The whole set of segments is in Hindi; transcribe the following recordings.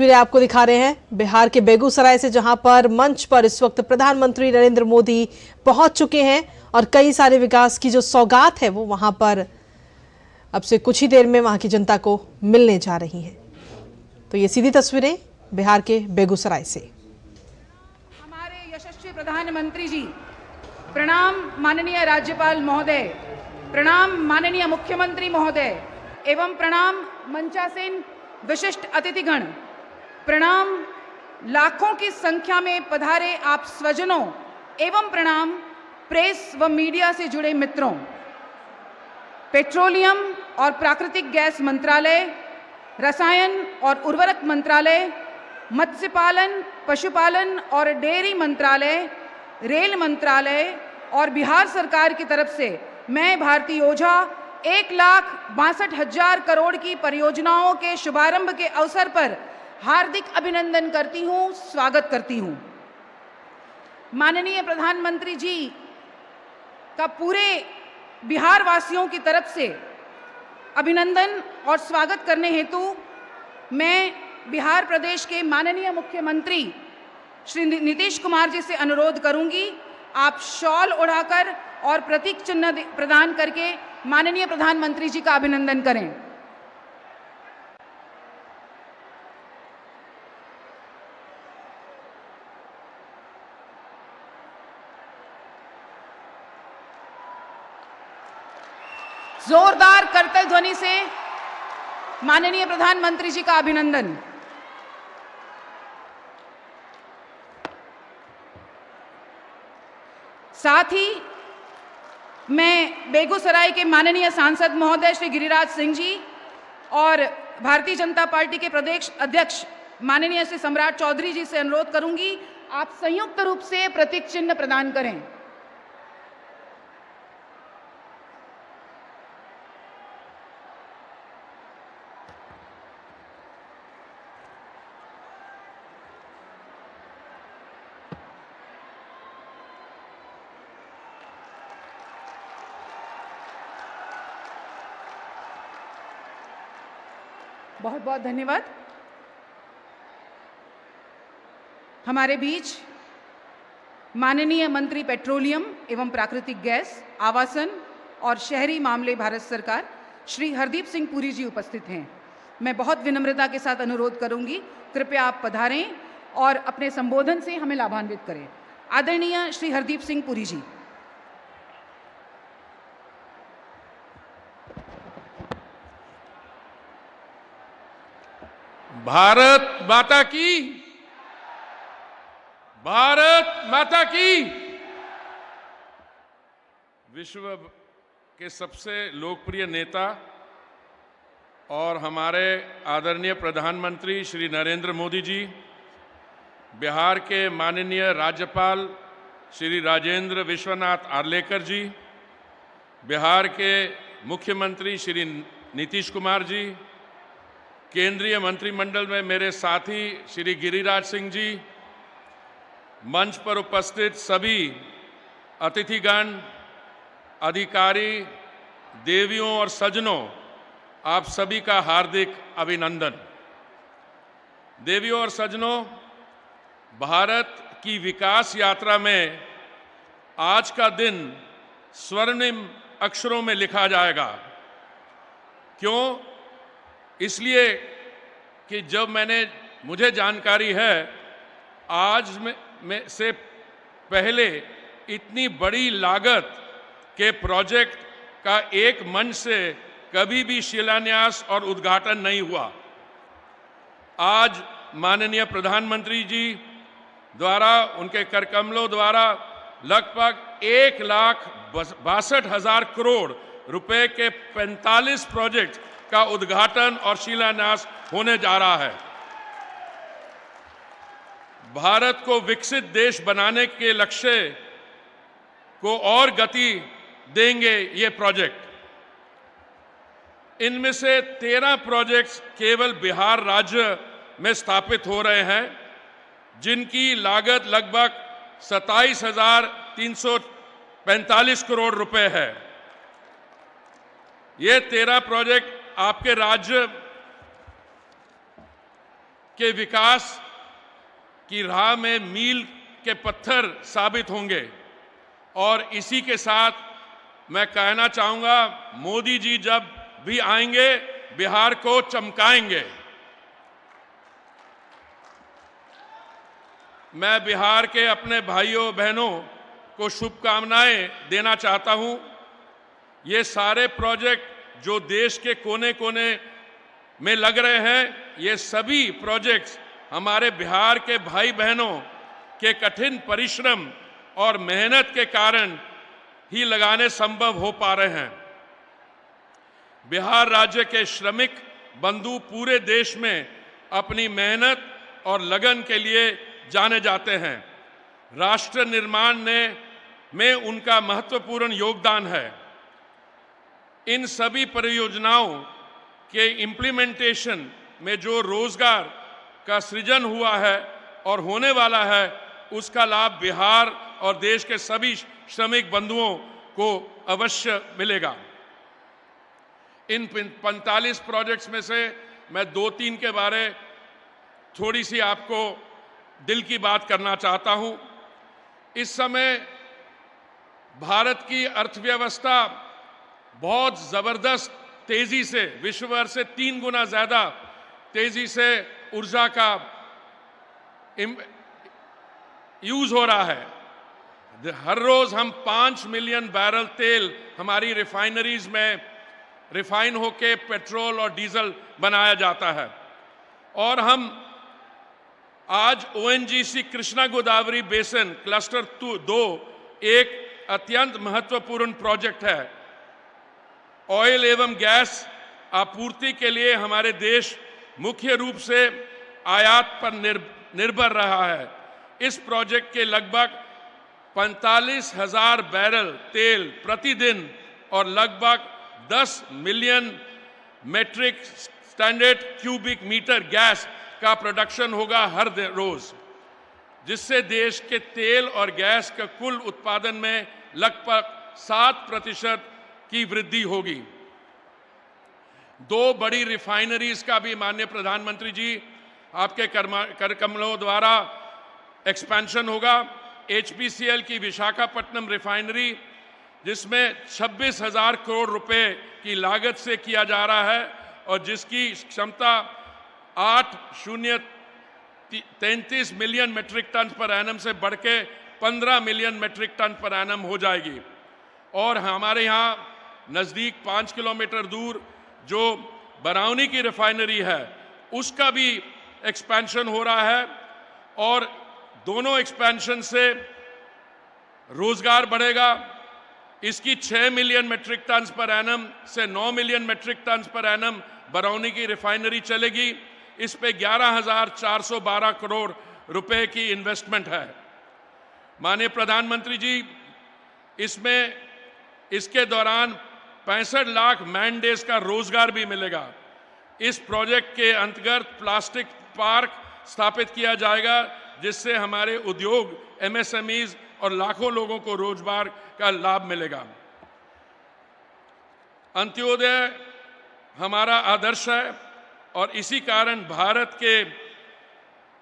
तस्वीरें आपको दिखा रहे हैं बिहार के बेगूसराय से, जहां पर मंच पर इस वक्त प्रधानमंत्री नरेंद्र मोदी पहुंच चुके हैं और कई सारे विकास की जो सौगात है वो वहां पर अब से कुछ ही देर में वहां की जनता को मिलने जा रही है। तो ये सीधी तस्वीरें बिहार के बेगूसराय से। हमारे यशस्वी प्रधानमंत्री जी, प्रणाम माननीय राज्यपाल महोदय, प्रणाम माननीय मुख्यमंत्री महोदय एवं प्रणाम मंचासीन विशिष्ट अतिथिगण, प्रणाम लाखों की संख्या में पधारे आप स्वजनों एवं प्रणाम प्रेस व मीडिया से जुड़े मित्रों। पेट्रोलियम और प्राकृतिक गैस मंत्रालय, रसायन और उर्वरक मंत्रालय, मत्स्य पालन, पशुपालन और डेयरी मंत्रालय, रेल मंत्रालय और बिहार सरकार की तरफ से मैं भारतीय ओझा 1,62,000 करोड़ की परियोजनाओं के शुभारंभ के अवसर पर हार्दिक अभिनंदन करती हूं, स्वागत करती हूं। माननीय प्रधानमंत्री जी का पूरे बिहार वासियों की तरफ से अभिनंदन और स्वागत करने हेतु मैं बिहार प्रदेश के माननीय मुख्यमंत्री श्री नीतीश कुमार जी से अनुरोध करूंगी, आप शॉल ओढ़ाकर और प्रतीक चिन्ह प्रदान करके माननीय प्रधानमंत्री जी का अभिनंदन करें। जोरदार करतल ध्वनि से माननीय प्रधानमंत्री जी का अभिनंदन। साथ ही मैं बेगूसराय के माननीय सांसद महोदय श्री गिरिराज सिंह जी और भारतीय जनता पार्टी के प्रदेश अध्यक्ष माननीय श्री सम्राट चौधरी जी से अनुरोध करूंगी, आप संयुक्त रूप से प्रतीक चिन्ह प्रदान करें। बहुत बहुत धन्यवाद। हमारे बीच माननीय मंत्री पेट्रोलियम एवं प्राकृतिक गैस, आवासन और शहरी मामले भारत सरकार श्री हरदीप सिंह पुरी जी उपस्थित हैं। मैं बहुत विनम्रता के साथ अनुरोध करूंगी, कृपया आप पधारें और अपने संबोधन से हमें लाभान्वित करें। आदरणीय श्री हरदीप सिंह पुरी जी। भारत माता की, भारत माता की। विश्व के सबसे लोकप्रिय नेता और हमारे आदरणीय प्रधानमंत्री श्री नरेंद्र मोदी जी, बिहार के माननीय राज्यपाल श्री राजेंद्र विश्वनाथ आर्लेकर जी, बिहार के मुख्यमंत्री श्री नीतीश कुमार जी, केंद्रीय मंत्रिमंडल में मेरे साथी श्री गिरिराज सिंह जी, मंच पर उपस्थित सभी अतिथिगण, अधिकारी, देवियों और सज्जनों, आप सभी का हार्दिक अभिनंदन। देवियों और सज्जनों, भारत की विकास यात्रा में आज का दिन स्वर्णिम अक्षरों में लिखा जाएगा। क्यों? इसलिए कि जब मुझे जानकारी है, आज में से पहले इतनी बड़ी लागत के प्रोजेक्ट का एक मंच से कभी भी शिलान्यास और उद्घाटन नहीं हुआ। आज माननीय प्रधानमंत्री जी द्वारा, उनके करकमलों द्वारा लगभग 1,62,000 करोड़ रुपए के 45 प्रोजेक्ट का उद्घाटन और शिलान्यास होने जा रहा है। भारत को विकसित देश बनाने के लक्ष्य को और गति देंगे ये प्रोजेक्ट। इनमें से 13 प्रोजेक्ट्स केवल बिहार राज्य में स्थापित हो रहे हैं, जिनकी लागत लगभग 27,345 करोड़ रुपए है। ये 13 प्रोजेक्ट आपके राज्य के विकास की राह में मील के पत्थर साबित होंगे। और इसी के साथ मैं कहना चाहूंगा, मोदी जी जब भी आएंगे बिहार को चमकाएंगे। मैं बिहार के अपने भाइयों बहनों को शुभकामनाएं देना चाहता हूं। ये सारे प्रोजेक्ट जो देश के कोने कोने में लग रहे हैं, ये सभी प्रोजेक्ट्स हमारे बिहार के भाई बहनों के कठिन परिश्रम और मेहनत के कारण ही लगाने संभव हो पा रहे हैं। बिहार राज्य के श्रमिक बंधु पूरे देश में अपनी मेहनत और लगन के लिए जाने जाते हैं। राष्ट्र निर्माण में उनका महत्वपूर्ण योगदान है। इन सभी परियोजनाओं के इम्प्लीमेंटेशन में जो रोजगार का सृजन हुआ है और होने वाला है, उसका लाभ बिहार और देश के सभी श्रमिक बंधुओं को अवश्य मिलेगा। इन 45 प्रोजेक्ट्स में से मैं 2-3 के बारे थोड़ी सी आपको दिल की बात करना चाहता हूं। इस समय भारत की अर्थव्यवस्था बहुत जबरदस्त तेजी से, विश्व भर से 3 गुना ज्यादा तेजी से ऊर्जा का यूज हो रहा है। हर रोज हम 5 मिलियन बैरल तेल हमारी रिफाइनरीज में रिफाइन होके पेट्रोल और डीजल बनाया जाता है। और हम आज ONGC Krishna Godavari basin cluster 2 एक अत्यंत महत्वपूर्ण प्रोजेक्ट है। ऑयल एवं गैस आपूर्ति के लिए हमारे देश मुख्य रूप से आयात पर निर्भर रहा है। इस प्रोजेक्ट के लगभग 45,000 बैरल तेल प्रतिदिन और लगभग 10 million metric standard cubic metre gas का प्रोडक्शन होगा हर रोज, जिससे देश के तेल और गैस का कुल उत्पादन में लगभग 7% की वृद्धि होगी। 2 बड़ी रिफाइनरीज का भी माननीय प्रधानमंत्री जी आपके कर कमलों द्वारा एक्सपेंशन होगा। HPCL की विशाखापट्टनम रिफाइनरी, जिसमें 26,000 करोड़ रुपए की लागत से किया जा रहा है और जिसकी क्षमता 8,033 million metric ton per annum से बढ़ के 15 million metric ton per annum हो जाएगी। और हमारे यहाँ नज़दीक 5 किलोमीटर दूर जो बरौनी की रिफाइनरी है, उसका भी एक्सपेंशन हो रहा है। और दोनों एक्सपेंशन से रोजगार बढ़ेगा। इसकी 6 million metric ton per annum से 9 million metric ton per annum Barauni की रिफाइनरी चलेगी। इस पे 11,412 करोड़ रुपए की इन्वेस्टमेंट है। माननीय प्रधानमंत्री जी, इसके दौरान 65 लाख मैन डेज का रोजगार भी मिलेगा। इस प्रोजेक्ट के अंतर्गत प्लास्टिक पार्क स्थापित किया जाएगा, जिससे हमारे उद्योग, MSMEs और लाखों लोगों को रोजगार का लाभ मिलेगा। अंत्योदय हमारा आदर्श है और इसी कारण भारत के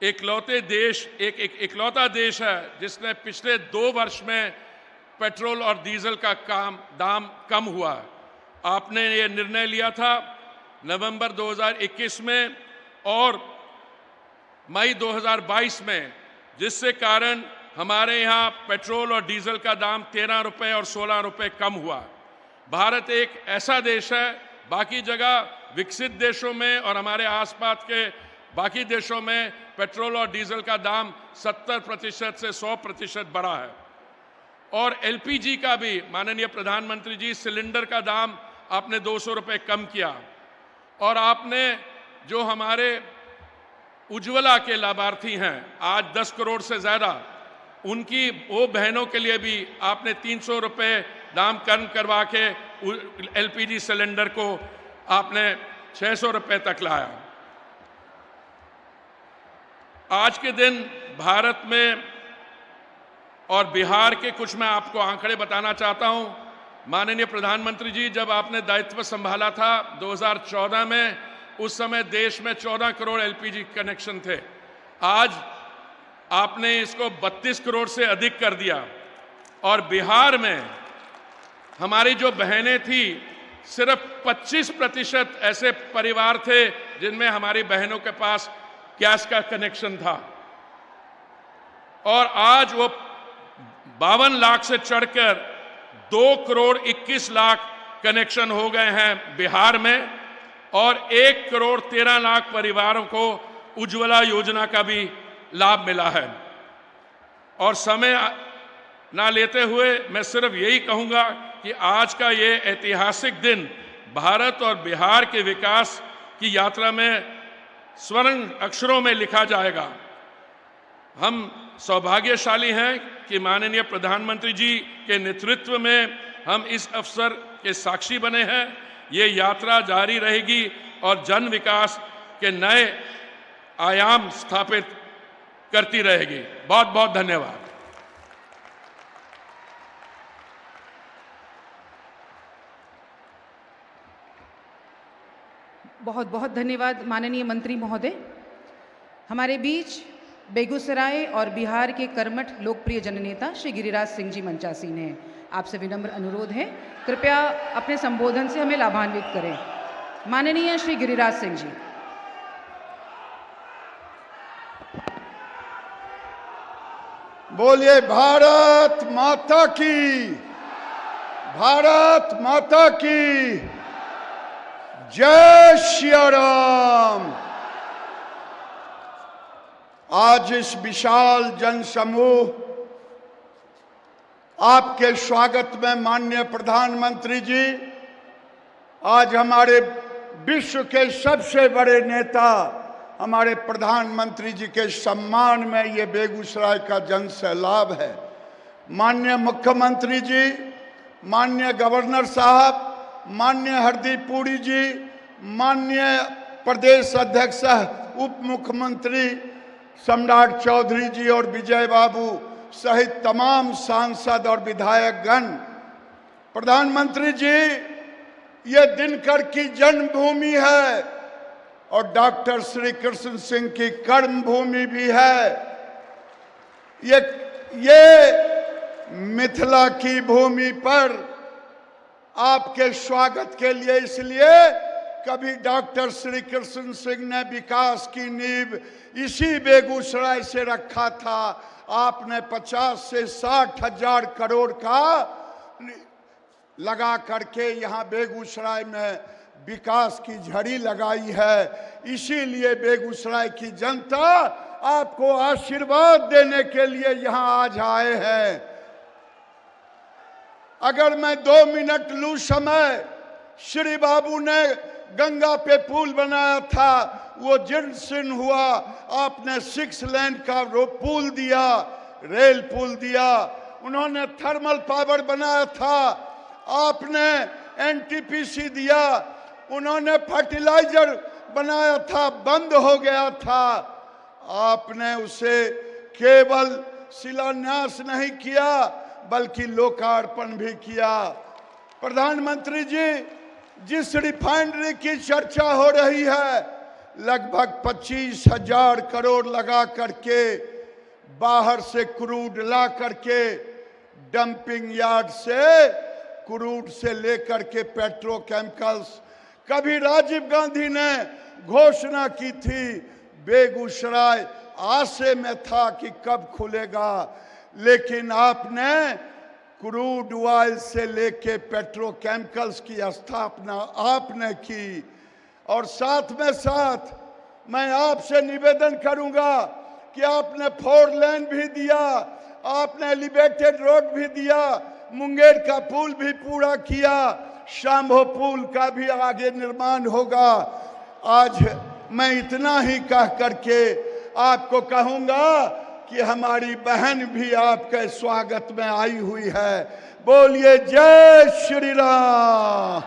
इकलौता देश है जिसने पिछले 2 वर्ष में पेट्रोल और डीजल का दाम कम हुआ। आपने ये निर्णय लिया था नवंबर 2021 में और मई 2022 में, जिससे कारण हमारे यहाँ पेट्रोल और डीजल का दाम 13 रुपए और 16 रुपए कम हुआ। भारत एक ऐसा देश है, बाकी जगह विकसित देशों में और हमारे आसपास के बाकी देशों में पेट्रोल और डीजल का दाम 70% से 100% बढ़ा है। और LPG का भी माननीय प्रधानमंत्री जी, सिलेंडर का दाम आपने 200 रुपए कम किया। और आपने जो हमारे उज्ज्वला के लाभार्थी हैं, आज 10 करोड़ से ज्यादा, उनकी वो बहनों के लिए भी आपने 300 रुपए दाम कम करवा के LPG सिलेंडर को आपने 600 रुपए तक लाया। आज के दिन भारत में और बिहार के कुछ मैं आपको आंकड़े बताना चाहता हूं। माननीय प्रधानमंत्री जी, जब आपने दायित्व संभाला था 2014 में, उस समय देश में 14 करोड़ एलपीजी कनेक्शन थे। आज आपने इसको 32 करोड़ से अधिक कर दिया और बिहार में हमारी जो बहनें थी, सिर्फ 25% ऐसे परिवार थे जिनमें हमारी बहनों के पास गैस का कनेक्शन था और आज वो 52 लाख से चढ़कर 2 करोड़ 21 लाख कनेक्शन हो गए हैं बिहार में और 1 करोड़ 13 लाख परिवारों को उज्ज्वला योजना का भी लाभ मिला है। और समय ना लेते हुए मैं सिर्फ यही कहूंगा कि आज का ये ऐतिहासिक दिन भारत और बिहार के विकास की यात्रा में स्वर्ण अक्षरों में लिखा जाएगा। हम सौभाग्यशाली हैं कि माननीय प्रधानमंत्री जी के नेतृत्व में हम इस अवसर के साक्षी बने हैं। ये यात्रा जारी रहेगी और जन विकास के नए आयाम स्थापित करती रहेगी। बहुत बहुत धन्यवाद। बहुत बहुत धन्यवाद माननीय मंत्री महोदय। हमारे बीच बेगूसराय और बिहार के कर्मठ लोकप्रिय जननेता श्री गिरिराज सिंह जी मंचासीन हैं। आपसे विनम्र अनुरोध है, कृपया अपने संबोधन से हमें लाभान्वित करें। माननीय श्री गिरिराज सिंह जी। बोलिए भारत माता की, भारत माता की जय श्री राम। आज इस विशाल जन समूह आपके स्वागत में माननीय प्रधानमंत्री जी, आज हमारे विश्व के सबसे बड़े नेता हमारे प्रधानमंत्री जी के सम्मान में ये बेगूसराय का जन सैलाब है। माननीय मुख्यमंत्री जी, माननीय गवर्नर साहब, माननीय हरदीप पुरी जी, माननीय प्रदेश अध्यक्ष उप मुख्यमंत्री सम्राट चौधरी जी और विजय बाबू सहित तमाम सांसद और विधायकगण, प्रधानमंत्री जी, ये दिनकर की जन्मभूमि है और डॉक्टर श्री कृष्ण सिंह की कर्मभूमि भी है। ये मिथिला की भूमि पर आपके स्वागत के लिए इसलिए कभी डॉक्टर श्री कृष्ण सिंह ने विकास की नींव इसी बेगूसराय से रखा था। आपने 50 से 60 हजार करोड़ का लगा करके यहाँ बेगूसराय में विकास की झड़ी लगाई है। इसीलिए बेगूसराय की जनता आपको आशीर्वाद देने के लिए यहाँ आज आए हैं। अगर मैं 2 मिनट लूं समय, श्री बाबू ने गंगा पे पुल बनाया था, वो जीर्ण शीर्ण हुआ। आपने 6 लेन का पुल दिया, रेल पुल दिया। उन्होंने थर्मल पावर बनाया था, आपने एनटीपीसी दिया। उन्होंने फर्टिलाइजर बनाया था, बंद हो गया था, आपने उसे केवल शिलान्यास नहीं किया बल्कि लोकार्पण भी किया। प्रधानमंत्री जी, जिस रिफाइनरी की चर्चा हो रही है, लगभग 25,000 करोड़ लगा करके बाहर से क्रूड ला करके डंपिंग यार्ड से क्रूड से लेकर के पेट्रोकेमिकल्स, कभी राजीव गांधी ने घोषणा की थी, बेगूसराय आशे में था कि कब खुलेगा, लेकिन आपने क्रूड ऑयल से लेके पेट्रोकेमिकल्स की स्थापना आपने की। और साथ में साथ मैं आपसे निवेदन करूंगा कि आपने 4 लेन भी दिया, आपने एलिवेटेड रोड भी दिया, मुंगेर का पुल भी पूरा किया, शाम्भो पुल का भी आगे निर्माण होगा। आज मैं इतना ही कह करके आपको कहूंगा कि हमारी बहन भी आपके स्वागत में आई हुई है। बोलिए जय श्री राम।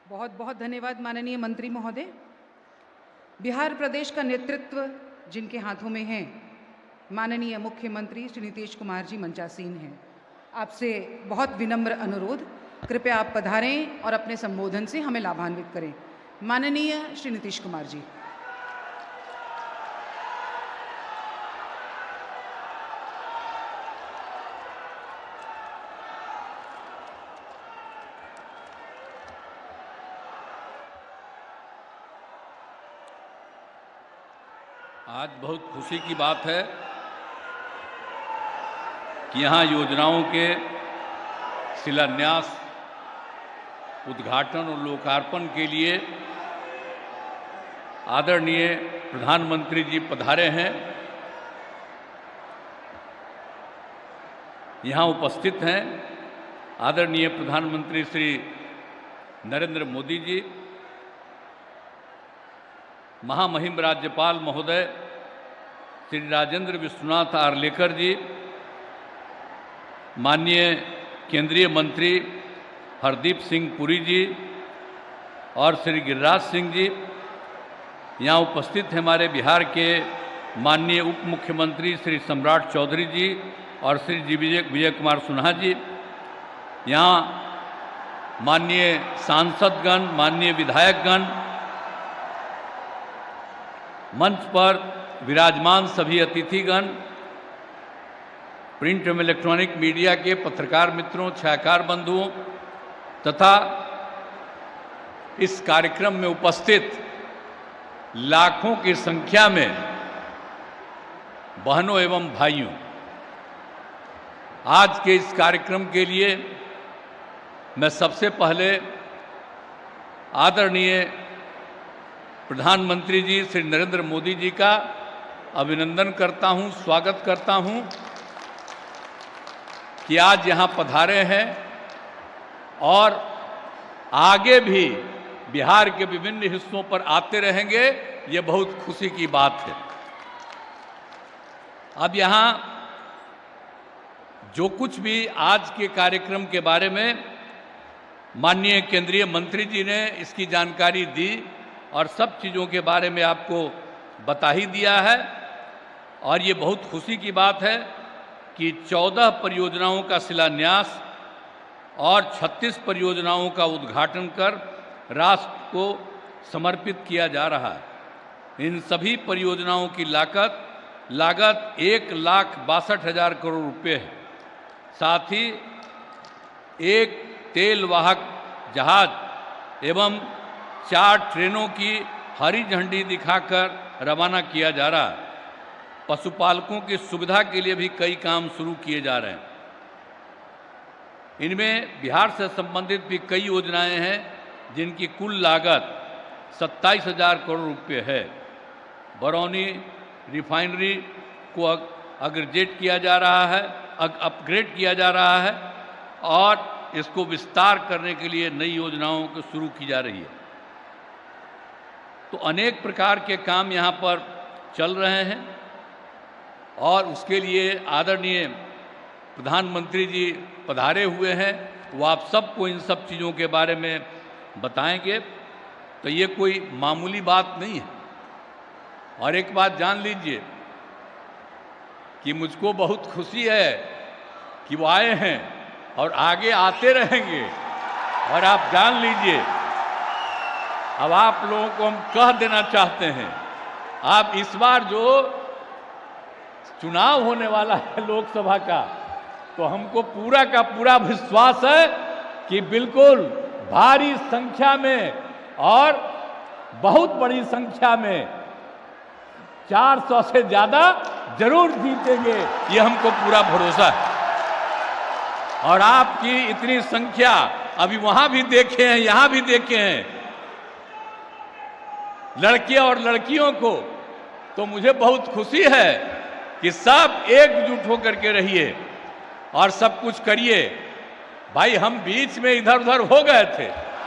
बहुत बहुत धन्यवाद माननीय मंत्री महोदय। बिहार प्रदेश का नेतृत्व जिनके हाथों में है, माननीय मुख्यमंत्री श्री नीतीश कुमार जी मंचासीन हैं। आपसे बहुत विनम्र अनुरोध, कृपया आप पधारें और अपने संबोधन से हमें लाभान्वित करें। माननीय श्री नीतीश कुमार जी। आज बहुत खुशी की बात है कि यहाँ योजनाओं के शिलान्यास, उद्घाटन और लोकार्पण के लिए आदरणीय प्रधानमंत्री जी पधारे हैं। यहाँ उपस्थित हैं आदरणीय प्रधानमंत्री श्री नरेंद्र मोदी जी, महामहिम राज्यपाल महोदय श्री राजेंद्र विश्वनाथ आर्लेकर जी, माननीय केंद्रीय मंत्री हरदीप सिंह पुरी जी और श्री गिरिराज सिंह जी। यहाँ उपस्थित हैं हमारे बिहार के माननीय उप मुख्यमंत्री श्री सम्राट चौधरी जी और श्री जी विजय कुमार सिन्हा जी। यहाँ माननीय सांसदगण, माननीय विधायकगण, मंच पर विराजमान सभी अतिथिगण, प्रिंट एवं इलेक्ट्रॉनिक मीडिया के पत्रकार मित्रों, छायाकार बंधुओं तथा इस कार्यक्रम में उपस्थित लाखों की संख्या में बहनों एवं भाइयों, आज के इस कार्यक्रम के लिए मैं सबसे पहले आदरणीय प्रधानमंत्री जी श्री नरेंद्र मोदी जी का अभिनंदन करता हूं, स्वागत करता हूं कि आज यहां पधारे हैं और आगे भी बिहार के विभिन्न हिस्सों पर आते रहेंगे। ये बहुत खुशी की बात है। अब यहां जो कुछ भी आज के कार्यक्रम के बारे में माननीय केंद्रीय मंत्री जी ने इसकी जानकारी दी और सब चीज़ों के बारे में आपको बता ही दिया है, और ये बहुत खुशी की बात है कि 14 परियोजनाओं का शिलान्यास और 36 परियोजनाओं का उद्घाटन कर राष्ट्र को समर्पित किया जा रहा है। इन सभी परियोजनाओं की लागत 1,62,000 करोड़ रुपये है। साथ ही एक तेल वाहक जहाज एवं 4 ट्रेनों की हरी झंडी दिखाकर रवाना किया जा रहा है। पशुपालकों की सुविधा के लिए भी कई काम शुरू किए जा रहे हैं। इनमें बिहार से संबंधित भी कई योजनाएं हैं जिनकी कुल लागत 27,000 करोड़ रुपये है। बरौनी रिफाइनरी को अपग्रेड किया जा रहा है और इसको विस्तार करने के लिए नई योजनाओं को शुरू की जा रही है। तो अनेक प्रकार के काम यहाँ पर चल रहे हैं और उसके लिए आदरणीय प्रधानमंत्री जी पधारे हुए हैं। वो आप सबको इन सब चीज़ों के बारे में बताएंगे। तो ये कोई मामूली बात नहीं है। और एक बात जान लीजिए कि मुझको बहुत खुशी है कि वो आए हैं और आगे आते रहेंगे। और आप जान लीजिए, अब आप लोगों को हम कह देना चाहते हैं, आप इस बार जो चुनाव होने वाला है लोकसभा का, तो हमको पूरा का पूरा विश्वास है कि बिल्कुल भारी संख्या में और बहुत बड़ी संख्या में 400 से ज्यादा जरूर जीतेंगे। ये हमको पूरा भरोसा है। और आपकी इतनी संख्या अभी वहां भी देखे हैं, यहां भी देखे हैं, लड़के और लड़कियों को। तो मुझे बहुत खुशी है कि सब एकजुट होकर के रहिए और सब कुछ करिए। भाई हम बीच में इधर उधर हो गए थे,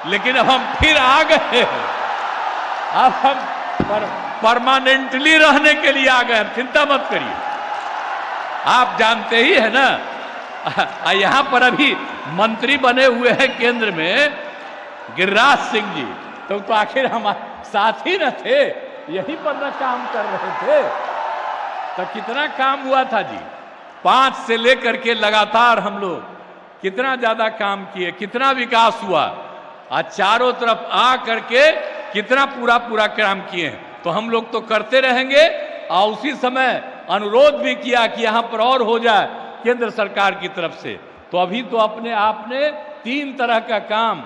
लेकिन अब हम फिर आ गए हैं। अब हम परमानेंटली रहने के लिए आ गए। चिंता मत करिए। आप जानते ही है ना, यहां पर अभी मंत्री बने हुए हैं केंद्र में गिरिराज सिंह जी। तो आखिर हमारे साथ ही न थे, यहीं पर न काम कर रहे थे। तो कितना काम हुआ था जी। 5 से लेकर के लगातार हम लोग कितना ज्यादा काम किए, कितना विकास हुआ, आज चारों तरफ आ करके कितना पूरा पूरा काम किए हैं। तो हम लोग तो करते रहेंगे और उसी समय अनुरोध भी किया कि यहां पर और हो जाए केंद्र सरकार की तरफ से। तो अभी तो अपने आपने 3 तरह का काम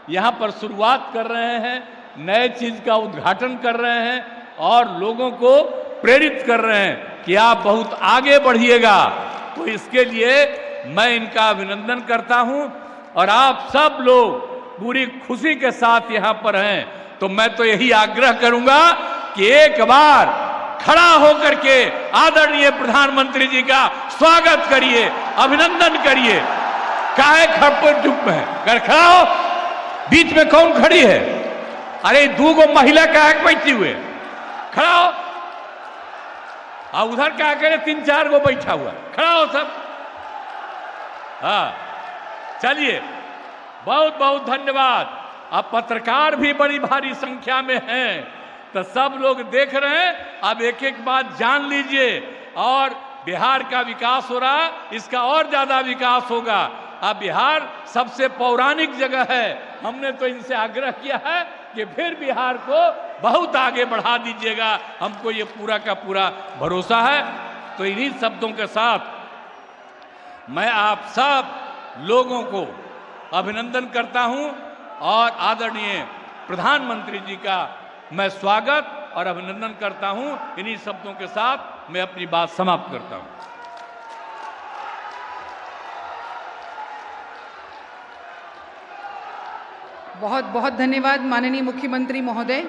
यहां पर शुरुआत कर रहे हैं, नए चीज का उद्घाटन कर रहे हैं और लोगों को प्रेरित कर रहे हैं कि आप बहुत आगे बढ़िएगा। तो इसके लिए मैं इनका अभिनंदन करता हूं और आप सब लोग पूरी खुशी के साथ यहां पर हैं। तो मैं तो यही आग्रह करूंगा कि एक बार खड़ा होकर के आदरणीय प्रधानमंत्री जी का स्वागत करिए, अभिनंदन करिए। काहे खड़े चुप में कर खड़ा हो, बीच में कौन खड़ी है? अरे 2 गो महिला काहे बैठी हुए, खड़ा हो। और उधर क्या करे 3-4 गो बैठा हुआ, खड़ा हो सब। हाँ चलिए, बहुत बहुत धन्यवाद। अब पत्रकार भी बड़ी भारी संख्या में हैं, तो सब लोग देख रहे हैं। अब एक एक बात जान लीजिए और बिहार का विकास हो रहा, इसका और ज्यादा विकास होगा। अब बिहार सबसे पौराणिक जगह है, हमने तो इनसे आग्रह किया है कि फिर बिहार को बहुत आगे बढ़ा दीजिएगा, हमको ये पूरा का पूरा भरोसा है। तो इन्हीं शब्दों के साथ मैं आप सब लोगों को अभिनंदन करता हूं और आदरणीय प्रधानमंत्री जी का मैं स्वागत और अभिनंदन करता हूं। इन्हीं शब्दों के साथ मैं अपनी बात समाप्त करता हूं। बहुत बहुत धन्यवाद माननीय मुख्यमंत्री महोदय।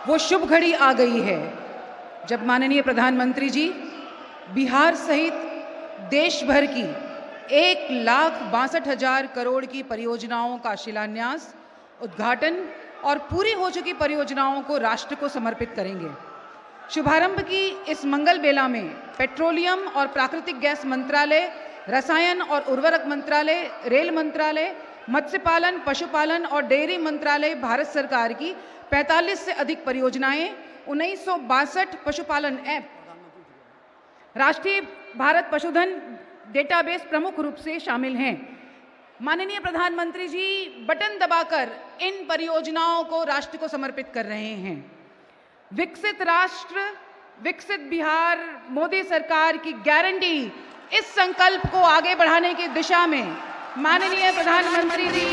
वो शुभ घड़ी आ गई है जब माननीय प्रधानमंत्री जी बिहार सहित देश भर की 1,62,000 करोड़ की परियोजनाओं का शिलान्यास, उद्घाटन और पूरी हो चुकी परियोजनाओं को राष्ट्र को समर्पित करेंगे। शुभारंभ की इस मंगल बेला में पेट्रोलियम और प्राकृतिक गैस मंत्रालय, रसायन और उर्वरक मंत्रालय, रेल मंत्रालय, मत्स्य पालन, पशुपालन और डेयरी मंत्रालय, भारत सरकार की 45 से अधिक परियोजनाएं, 1962 पशुपालन ऐप, राष्ट्रीय भारत पशुधन डेटाबेस प्रमुख रूप से शामिल हैं। माननीय प्रधानमंत्री जी बटन दबाकर इन परियोजनाओं को राष्ट्र को समर्पित कर रहे हैं। विकसित राष्ट्र, विकसित बिहार, मोदी सरकार की गारंटी, इस संकल्प को आगे बढ़ाने की दिशा में माननीय प्रधानमंत्री जी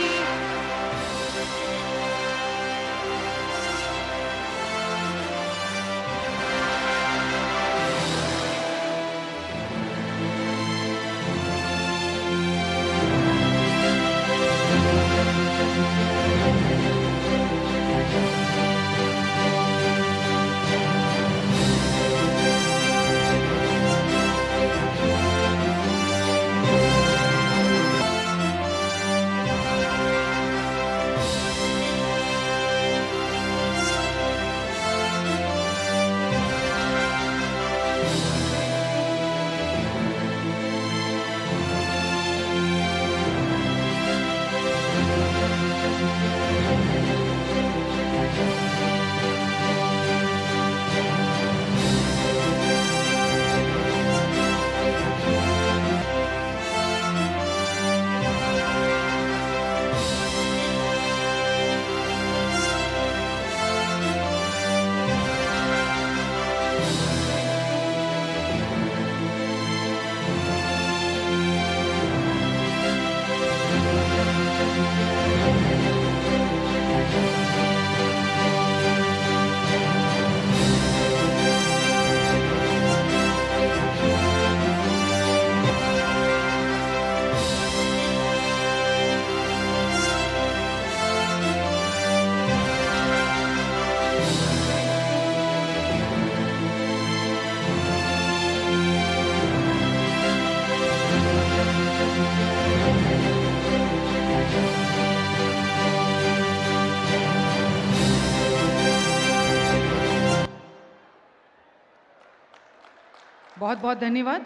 बहुत बहुत धन्यवाद।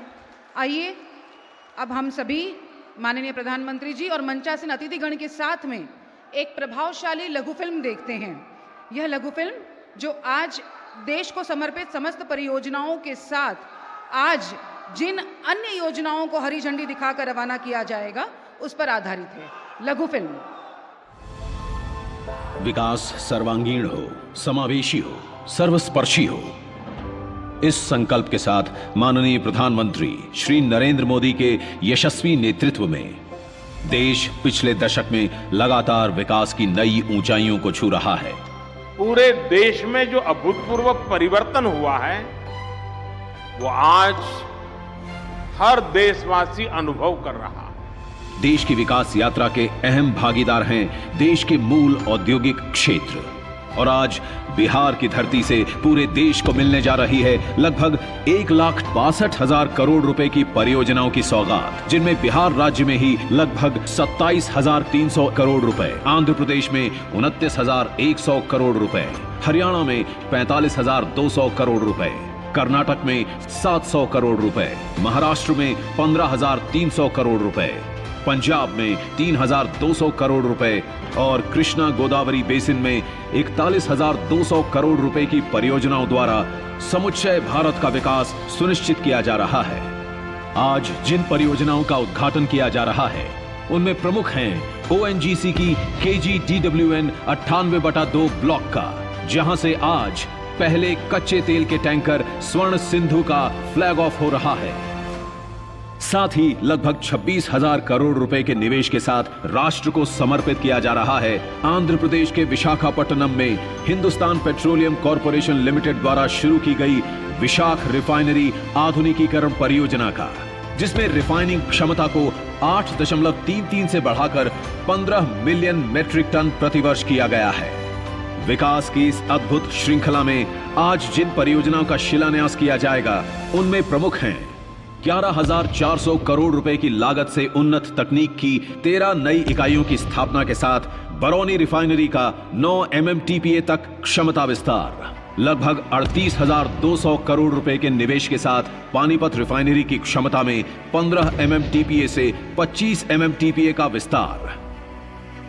आइए अब हम सभी माननीय प्रधानमंत्री जी और मंचासीन अतिथिगण के साथ में एक प्रभावशाली लघु फिल्म देखते हैं। यह लघु फिल्म जो आज देश को समर्पित समस्त परियोजनाओं के साथ आज जिन अन्य योजनाओं को हरी झंडी दिखाकर रवाना किया जाएगा उस पर आधारित है लघु फिल्म। विकास सर्वांगीण हो, समावेशी हो, सर्वस्पर्शी हो, इस संकल्प के साथ माननीय प्रधानमंत्री श्री नरेंद्र मोदी के यशस्वी नेतृत्व में देश पिछले दशक में लगातार विकास की नई ऊंचाइयों को छू रहा है। पूरे देश में जो अभूतपूर्व परिवर्तन हुआ है वो आज हर देशवासी अनुभव कर रहा है। देश की विकास यात्रा के अहम भागीदार हैं देश के मूल औद्योगिक क्षेत्र, और आज बिहार की धरती से पूरे देश को मिलने जा रही है लगभग 1,62,000 करोड़ रुपए की परियोजनाओं की सौगात, जिनमें बिहार राज्य में ही लगभग 27,300 करोड़ रुपए, आंध्र प्रदेश में 29,100 करोड़ रुपए, हरियाणा में 45,200 करोड़ रुपए, कर्नाटक में 700 करोड़ रुपए, महाराष्ट्र में 15,300 करोड़ रुपए, पंजाब में 3,200 करोड़ रुपए और कृष्णा गोदावरी बेसिन में 41,200 करोड़ रुपए की परियोजनाओं द्वारा समुच्चय भारत का विकास सुनिश्चित किया जा रहा है। आज जिन परियोजनाओं का उद्घाटन किया जा रहा है उनमें प्रमुख हैं ONGC की KGDWN 98/2 ब्लॉक का, जहां से आज पहले कच्चे तेल के टैंकर स्वर्ण सिंधु का फ्लैग ऑफ हो रहा है। साथ ही लगभग 26,000 करोड़ रुपए के निवेश के साथ राष्ट्र को समर्पित किया जा रहा है आंध्र प्रदेश के विशाखापट्टनम में हिंदुस्तान पेट्रोलियम कॉरपोरेशन लिमिटेड द्वारा शुरू की गई विशाख रिफाइनरी आधुनिकीकरण परियोजना का, जिसमें रिफाइनिंग क्षमता को 8.33 से बढ़ाकर 15 मिलियन मैट्रिक टन प्रतिवर्ष किया गया है। विकास की इस अद्भुत श्रृंखला में आज जिन परियोजनाओं का शिलान्यास किया जाएगा उनमें प्रमुख हैं 11,400 करोड़ रुपए की लागत से उन्नत तकनीक की 13 नई इकाइयों की स्थापना के साथ बरौनी रिफाइनरी का 9 MMTPA तक क्षमता विस्तार, लगभग 38,200 करोड़ रुपए के निवेश के साथ पानीपत रिफाइनरी की क्षमता में 15 MMTPA से 25 MMTPA का विस्तार,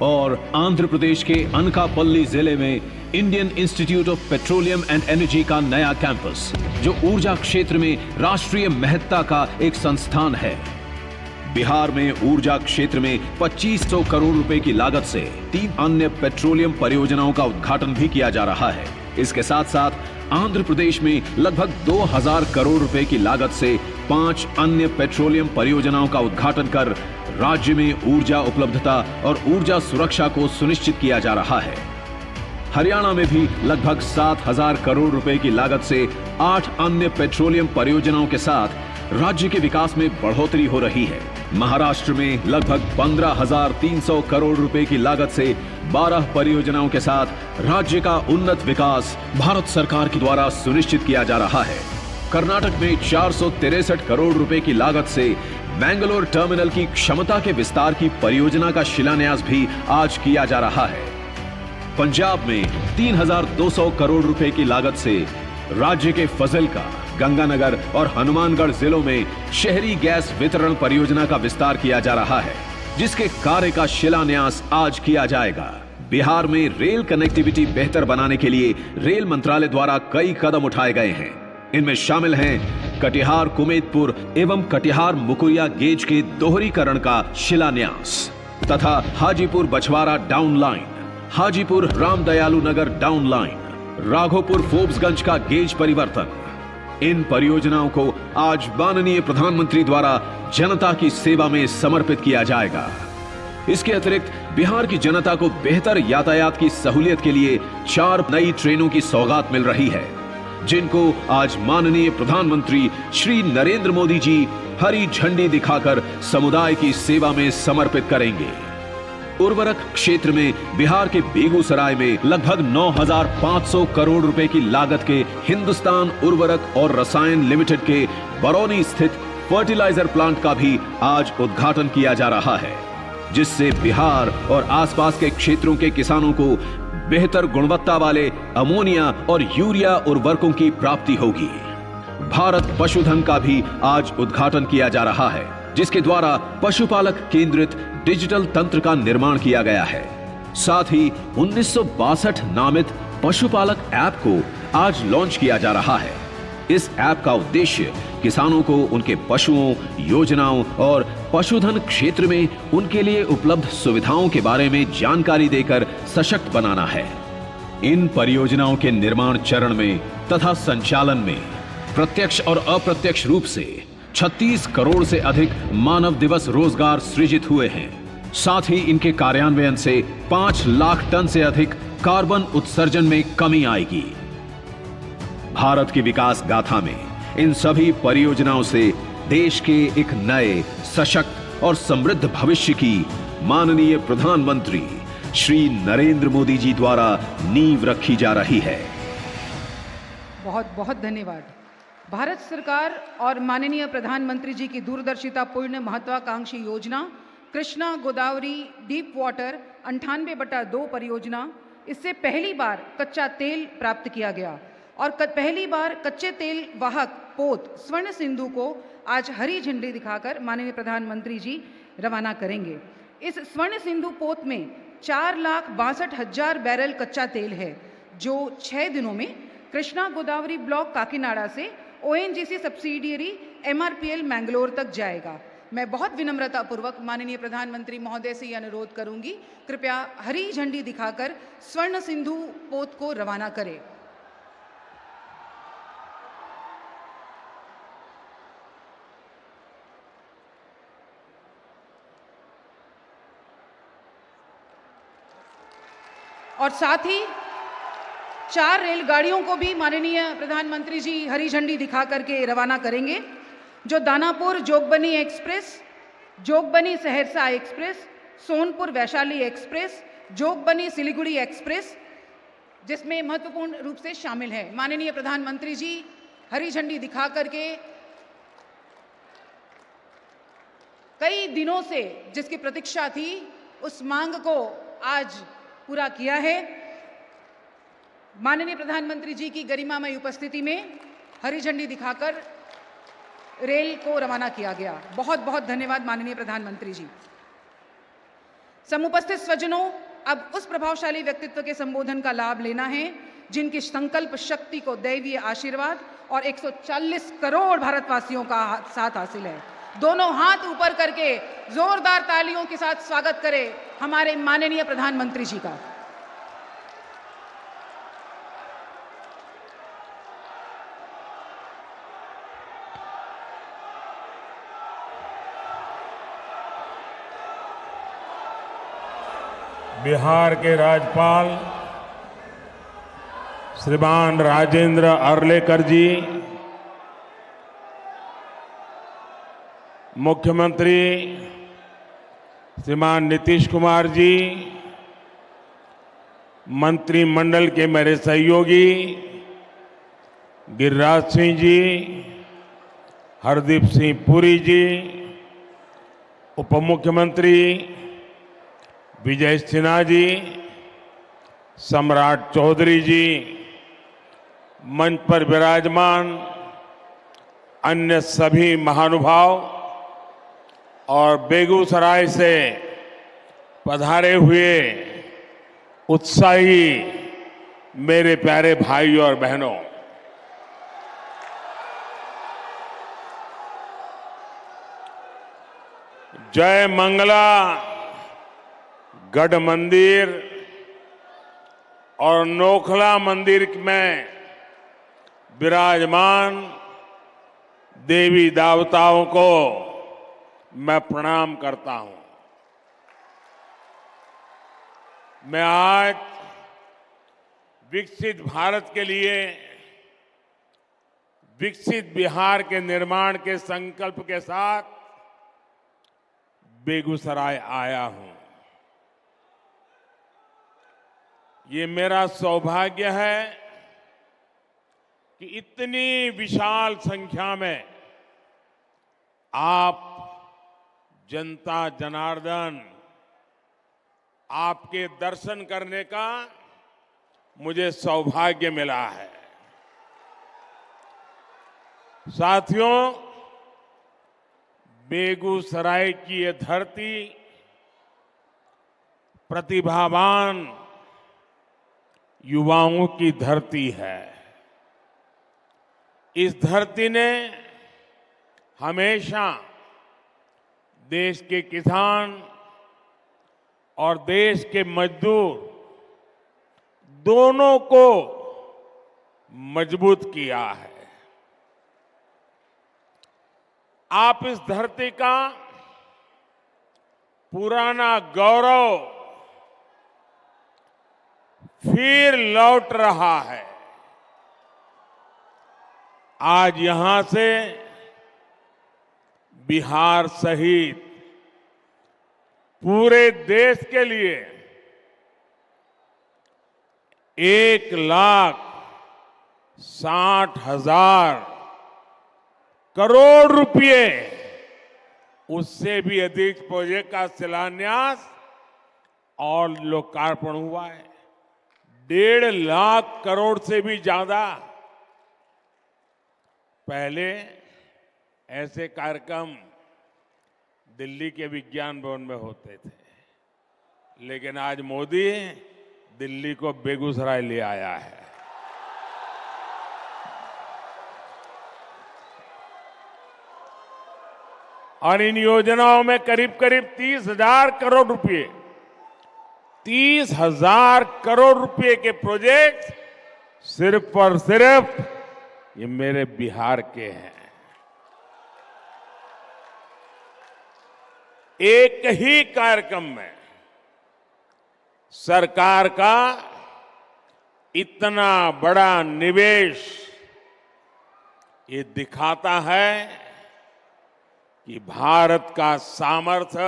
और आंध्र प्रदेश के अनकापल्ली जिले में Indian institute of petroleum and energy का नया कैंपस, जो ऊर्जा क्षेत्र में राष्ट्रीय महत्ता का एक संस्थान है। बिहार में ऊर्जा क्षेत्र में 2,500 करोड़ रुपए की लागत से 3 अन्य पेट्रोलियम परियोजनाओं का उद्घाटन भी किया जा रहा है। इसके साथ साथ आंध्र प्रदेश में लगभग 2,000 करोड़ रुपए की लागत से 5 अन्य पेट्रोलियम परियोजनाओं का उद्घाटन कर राज्य में ऊर्जा उपलब्धता और ऊर्जा सुरक्षा को सुनिश्चित किया जा रहा है। हरियाणा में भी लगभग 7,000 करोड़ रुपए की लागत से 8 अन्य पेट्रोलियम परियोजनाओं के साथ राज्य के विकास में बढ़ोतरी हो रही है। महाराष्ट्र में लगभग 15,300 करोड़ रुपए की लागत से 12 परियोजनाओं के साथ राज्य का उन्नत विकास भारत सरकार के द्वारा सुनिश्चित किया जा रहा है। कर्नाटक में 463 करोड़ रुपए की लागत से मैंगलोर टर्मिनल की क्षमता के विस्तार की परियोजना का शिलान्यास भी आज किया जा रहा है। पंजाब में 3,200 करोड़ रुपए की लागत से राज्य के फजिल्का, गंगानगर और हनुमानगढ़ जिलों में शहरी गैस वितरण परियोजना का विस्तार किया जा रहा है, जिसके कार्य का शिलान्यास आज किया जाएगा। बिहार में रेल कनेक्टिविटी बेहतर बनाने के लिए रेल मंत्रालय द्वारा कई कदम उठाए गए हैं। इनमें शामिल हैं कटिहार कुमेदपुर एवं कटिहार मुकुरिया गेज के दोहरीकरण का शिलान्यास तथा हाजीपुर बछवाड़ा डाउन लाइन, हाजीपुर रामदयालु नगर डाउन लाइन, राघोपुर फोर्ब्सगंज का गेज परिवर्तन। इन परियोजनाओं को आज माननीय प्रधानमंत्री द्वारा जनता की सेवा में समर्पित किया जाएगा। इसके अतिरिक्त बिहार की जनता को बेहतर यातायात की सहूलियत के लिए 4 नई ट्रेनों की सौगात मिल रही है, जिनको आज माननीय प्रधानमंत्री श्री नरेंद्र मोदी जी हरी झंडी दिखाकर समुदाय की सेवा में समर्पित करेंगे। उर्वरक क्षेत्र में बिहार के बेगूसराय में लगभग 9,500 करोड़ रुपए की लागत के हिंदुस्तान उर्वरक और रसायन लिमिटेड के बरौनी स्थित फर्टिलाइजर प्लांट का भी आज उद्घाटन किया जा रहा है, जिससे बिहार और आसपास के क्षेत्रों के किसानों को बेहतर गुणवत्ता वाले अमोनिया और यूरिया उर्वरकों की प्राप्ति होगी। भारत पशुधन का भी आज उद्घाटन किया जा रहा है, जिसके द्वारा पशुपालक केंद्रित डिजिटल तंत्र का निर्माण किया गया है। साथ ही 1962 नामित पशुपालक ऐप को आज लॉन्च किया जा रहा है। इस ऐप का उद्देश्य किसानों को उनके पशुओं, योजनाओं और पशुधन क्षेत्र में उनके लिए उपलब्ध सुविधाओं के बारे में जानकारी देकर सशक्त बनाना है। इन परियोजनाओं के निर्माण चरण में तथा संचालन में प्रत्यक्ष और अप्रत्यक्ष रूप से 36 करोड़ से अधिक मानव दिवस रोजगार सृजित हुए हैं। साथ ही इनके कार्यान्वयन से 5 लाख टन से अधिक कार्बन उत्सर्जन में कमी आएगी। भारत की विकास गाथा में इन सभी परियोजनाओं से देश के एक नए, सशक्त और समृद्ध भविष्य की माननीय प्रधानमंत्री श्री नरेंद्र मोदी जी द्वारा नींव रखी जा रही है। बहुत बहुत धन्यवाद। भारत सरकार और माननीय प्रधानमंत्री जी की दूरदर्शितापूर्ण महत्वाकांक्षी योजना कृष्णा गोदावरी डीप वाटर 98/2 परियोजना, इससे पहली बार कच्चा तेल प्राप्त किया गया और पहली बार कच्चे तेल वाहक पोत स्वर्ण सिंधु को आज हरी झंडी दिखाकर माननीय प्रधानमंत्री जी रवाना करेंगे। इस स्वर्ण सिंधु पोत में 4,62,000 बैरल कच्चा तेल है, जो 6 दिनों में कृष्णा गोदावरी ब्लॉक काकीनाडा से ONGC सब्सिडियरी MRPL मैंगलोर तक जाएगा। मैं बहुत विनम्रतापूर्वक माननीय प्रधानमंत्री महोदय से यह अनुरोध करूंगी, कृपया हरी झंडी दिखाकर स्वर्ण सिंधु पोत को रवाना करें। और साथ ही 4 रेलगाड़ियों को भी माननीय प्रधानमंत्री जी हरी झंडी दिखा करके रवाना करेंगे, जो Danapur Jogbani express, Jogbani Saharsa express, Sonpur Vaishali express, Jogbani Siliguri express, जिसमें महत्वपूर्ण रूप से शामिल है। माननीय प्रधानमंत्री जी हरी झंडी दिखा करके कई दिनों से जिसकी प्रतीक्षा थी, उस मांग को आज पूरा किया है। माननीय प्रधानमंत्री जी की गरिमामय उपस्थिति में हरी झंडी दिखाकर रेल को रवाना किया गया। बहुत बहुत धन्यवाद माननीय प्रधानमंत्री जी। समुपस्थित स्वजनों, अब उस प्रभावशाली व्यक्तित्व के संबोधन का लाभ लेना है जिनकी संकल्प शक्ति को दैवीय आशीर्वाद और 140 करोड़ भारतवासियों का साथ हासिल है। दोनों हाथ ऊपर करके जोरदार तालियों के साथ स्वागत करें हमारे माननीय प्रधानमंत्री जी का। बिहार के राज्यपाल श्रीमान राजेंद्र अर्लेकर जी, मुख्यमंत्री श्रीमान नीतीश कुमार जी, मंत्रिमंडल के मेरे सहयोगी गिरिराज सिंह जी, हरदीप सिंह पुरी जी, उप मुख्यमंत्री विजय सिन्हा जी, सम्राट चौधरी जी, मंच पर विराजमान अन्य सभी महानुभाव और बेगूसराय से पधारे हुए उत्साही मेरे प्यारे भाइयों और बहनों, जय मंगला गढ़ मंदिर और नोखला मंदिर में विराजमान देवी देवताओं को मैं प्रणाम करता हूं। मैं आज विकसित भारत के लिए विकसित बिहार के निर्माण के संकल्प के साथ बेगूसराय आया हूं। ये मेरा सौभाग्य है कि इतनी विशाल संख्या में आप जनता जनार्दन आपके दर्शन करने का मुझे सौभाग्य मिला है। साथियों, बेगूसराय की ये धरती प्रतिभावान युवाओं की धरती है। इस धरती ने हमेशा देश के किसान और देश के मजदूर दोनों को मजबूत किया है। आप इस धरती का पुराना गौरव फिर लौट रहा है। आज यहां से बिहार सहित पूरे देश के लिए 1,60,000 करोड़ रुपए, उससे भी अधिक प्रोजेक्ट का शिलान्यास और लोकार्पण हुआ है। 1.5 लाख करोड़ से भी ज्यादा। पहले ऐसे कार्यक्रम दिल्ली के विज्ञान भवन में होते थे, लेकिन आज मोदी दिल्ली को बेगूसराय ले आया है। और इन योजनाओं में करीब करीब 30,000 करोड़ रुपए, 30,000 करोड़ रुपए के प्रोजेक्ट सिर्फ और सिर्फ ये मेरे बिहार के हैं। एक ही कार्यक्रम में सरकार का इतना बड़ा निवेश ये दिखाता है कि भारत का सामर्थ्य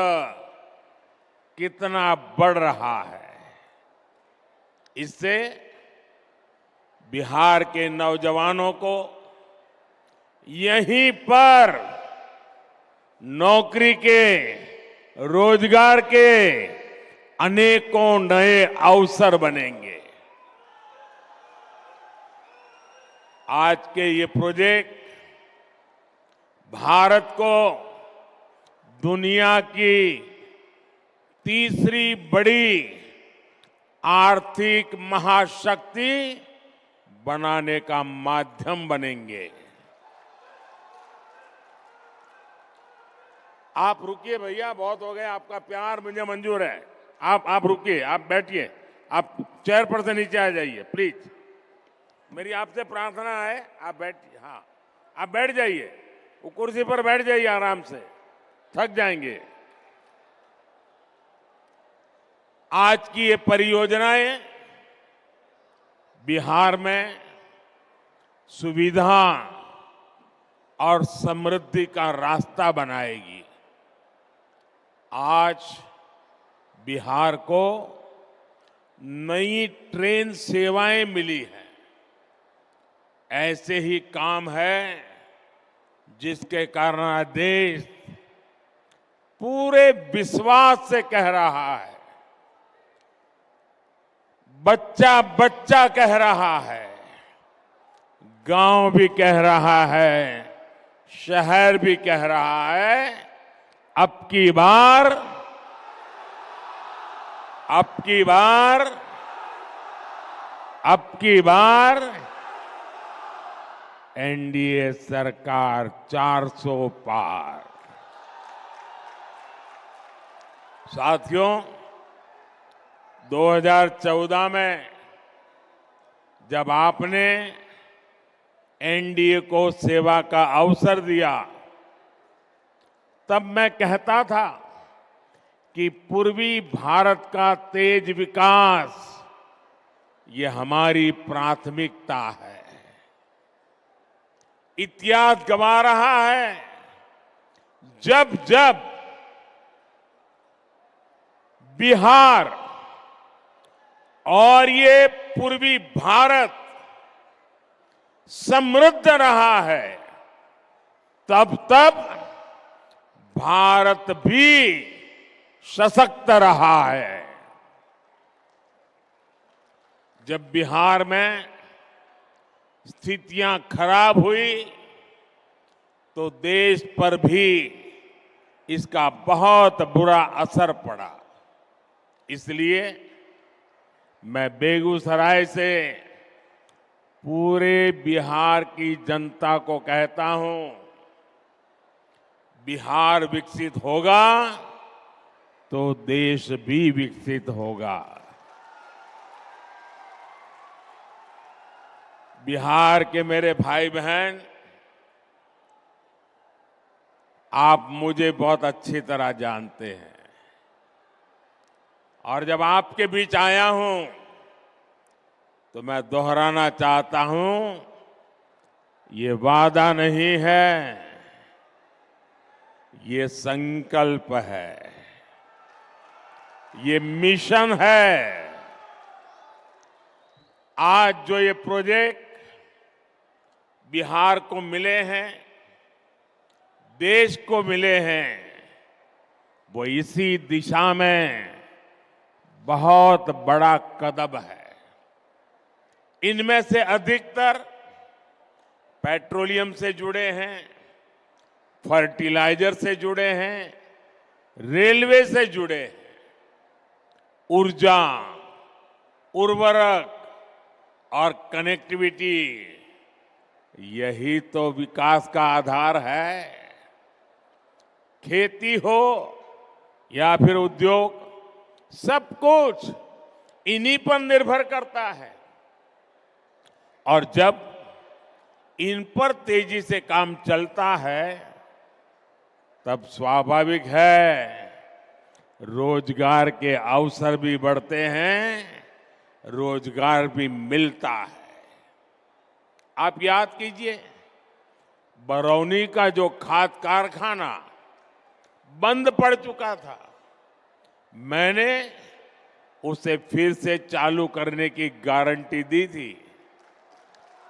कितना बढ़ रहा है। इससे बिहार के नौजवानों को यहीं पर नौकरी के, रोजगार के अनेकों नए अवसर बनेंगे। आज के ये प्रोजेक्ट भारत को दुनिया की तीसरी बड़ी आर्थिक महाशक्ति बनाने का माध्यम बनेंगे। आप रुकिए भैया, बहुत हो गए, आपका प्यार मुझे मंजूर है। आप रुकिए, आप बैठिए, आप चेयर पर से नीचे आ जाइए प्लीज। मेरी आपसे प्रार्थना है, आप बैठिए। हाँ, आप बैठ जाइए, वो कुर्सी पर बैठ जाइए आराम से, थक जाएंगे। आज की ये परियोजनाएं बिहार में सुविधा और समृद्धि का रास्ता बनाएगी। आज बिहार को नई ट्रेन सेवाएं मिली हैं। ऐसे ही काम है जिसके कारण देश पूरे विश्वास से कह रहा है, बच्चा बच्चा कह रहा है, गांव भी कह रहा है, शहर भी कह रहा है, अब की बार एनडीए सरकार 400 पार। साथियों, 2014 में जब आपने एनडीए को सेवा का अवसर दिया, तब मैं कहता था कि पूर्वी भारत का तेज विकास ये हमारी प्राथमिकता है। इतिहास गवा रहा है, जब जब बिहार और ये पूर्वी भारत समृद्ध रहा है, तब तब भारत भी सशक्त रहा है। जब बिहार में स्थितियां खराब हुई तो देश पर भी इसका बहुत बुरा असर पड़ा। इसलिए मैं बेगूसराय से पूरे बिहार की जनता को कहता हूं, बिहार विकसित होगा तो देश भी विकसित होगा। बिहार के मेरे भाई बहन, आप मुझे बहुत अच्छी तरह जानते हैं और जब आपके बीच आया हूं तो मैं दोहराना चाहता हूं, ये वादा नहीं है, ये संकल्प है, ये मिशन है। आज जो ये प्रोजेक्ट बिहार को मिले हैं, देश को मिले हैं, वो इसी दिशा में बहुत बड़ा कदम है। इनमें से अधिकतर पेट्रोलियम से जुड़े हैं, फर्टिलाइजर से जुड़े हैं, रेलवे से जुड़े हैं, ऊर्जा, उर्वरक और कनेक्टिविटी, यही तो विकास का आधार है। खेती हो या फिर उद्योग, सब कुछ इन्हीं पर निर्भर करता है और जब इन पर तेजी से काम चलता है तब स्वाभाविक है रोजगार के अवसर भी बढ़ते हैं, रोजगार भी मिलता है। आप याद कीजिए, बरौनी का जो खाद कारखाना बंद पड़ चुका था, मैंने उसे फिर से चालू करने की गारंटी दी थी।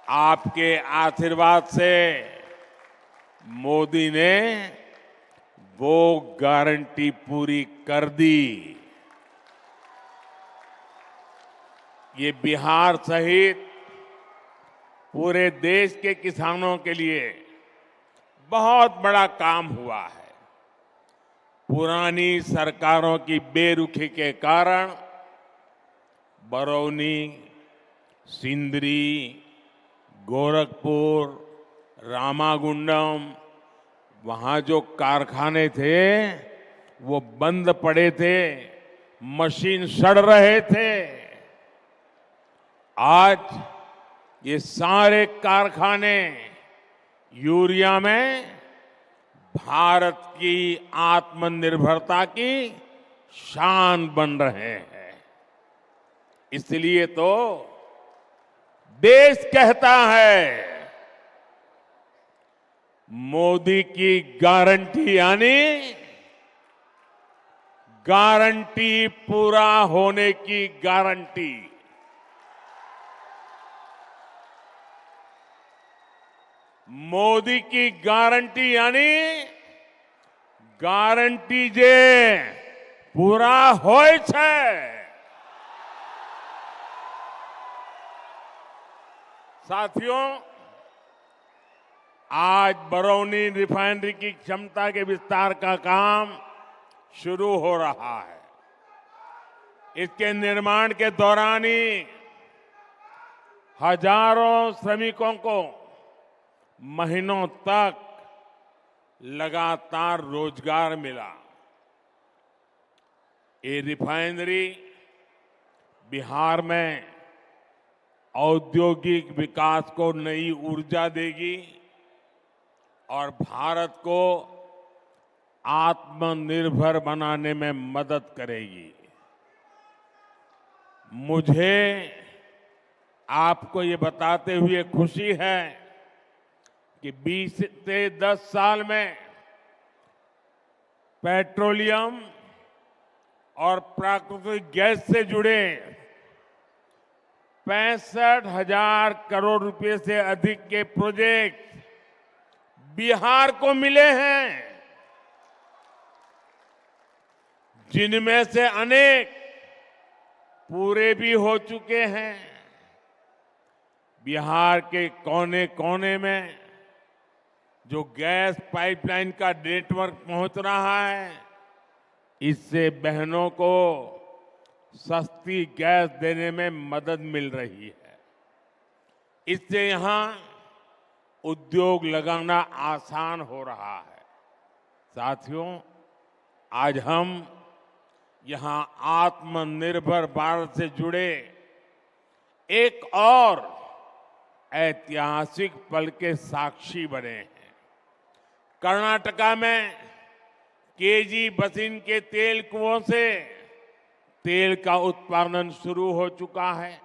आपके आशीर्वाद से मोदी ने वो गारंटी पूरी कर दी। ये बिहार सहित पूरे देश के किसानों के लिए बहुत बड़ा काम हुआ है। पुरानी सरकारों की बेरुखी के कारण बरौनी, सिंदरी, गोरखपुर, रामागुंडम, वहां जो कारखाने थे वो बंद पड़े थे, मशीन सड़ रहे थे। आज ये सारे कारखाने यूरिया में भारत की आत्मनिर्भरता की शान बन रहे हैं। इसलिए तो देश कहता है, मोदी की गारंटी यानी गारंटी पूरा होने की गारंटी। मोदी की गारंटी यानी गारंटी जे पूरा होय छे। साथियों, आज बरौनी रिफाइनरी की क्षमता के विस्तार का काम शुरू हो रहा है। इसके निर्माण के दौरान ही हजारों श्रमिकों को महीनों तक लगातार रोजगार मिला। ये रिफाइनरी बिहार में औद्योगिक विकास को नई ऊर्जा देगी और भारत को आत्मनिर्भर बनाने में मदद करेगी। मुझे आपको ये बताते हुए खुशी है कि 20 से 10 साल में पेट्रोलियम और प्राकृतिक गैस से जुड़े 65,000 करोड़ रुपए से अधिक के प्रोजेक्ट बिहार को मिले हैं, जिनमें से अनेक पूरे भी हो चुके हैं। बिहार के कोने कोने में जो गैस पाइपलाइन का नेटवर्क पहुंच रहा है, इससे बहनों को सस्ती गैस देने में मदद मिल रही है। इससे यहां उद्योग लगाना आसान हो रहा है। साथियों, आज हम यहां आत्मनिर्भर भारत से जुड़े एक और ऐतिहासिक पल के साक्षी बने हैं। कर्नाटका में केजी बसिन के तेल कुओं से तेल का उत्पादन शुरू हो चुका है।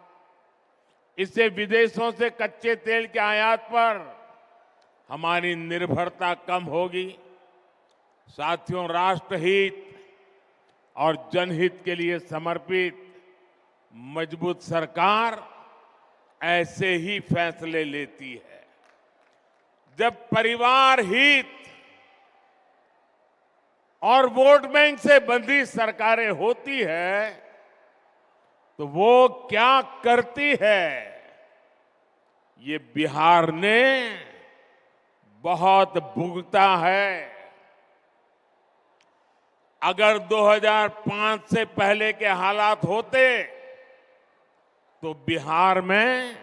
इससे विदेशों से कच्चे तेल के आयात पर हमारी निर्भरता कम होगी। साथियों, राष्ट्रहित और जनहित के लिए समर्पित मजबूत सरकार ऐसे ही फैसले लेती है। जब परिवार हित और वोट बैंक से बंधी सरकारें होती है तो वो क्या करती है, ये बिहार ने बहुत भुगता है। अगर 2005 से पहले के हालात होते तो बिहार में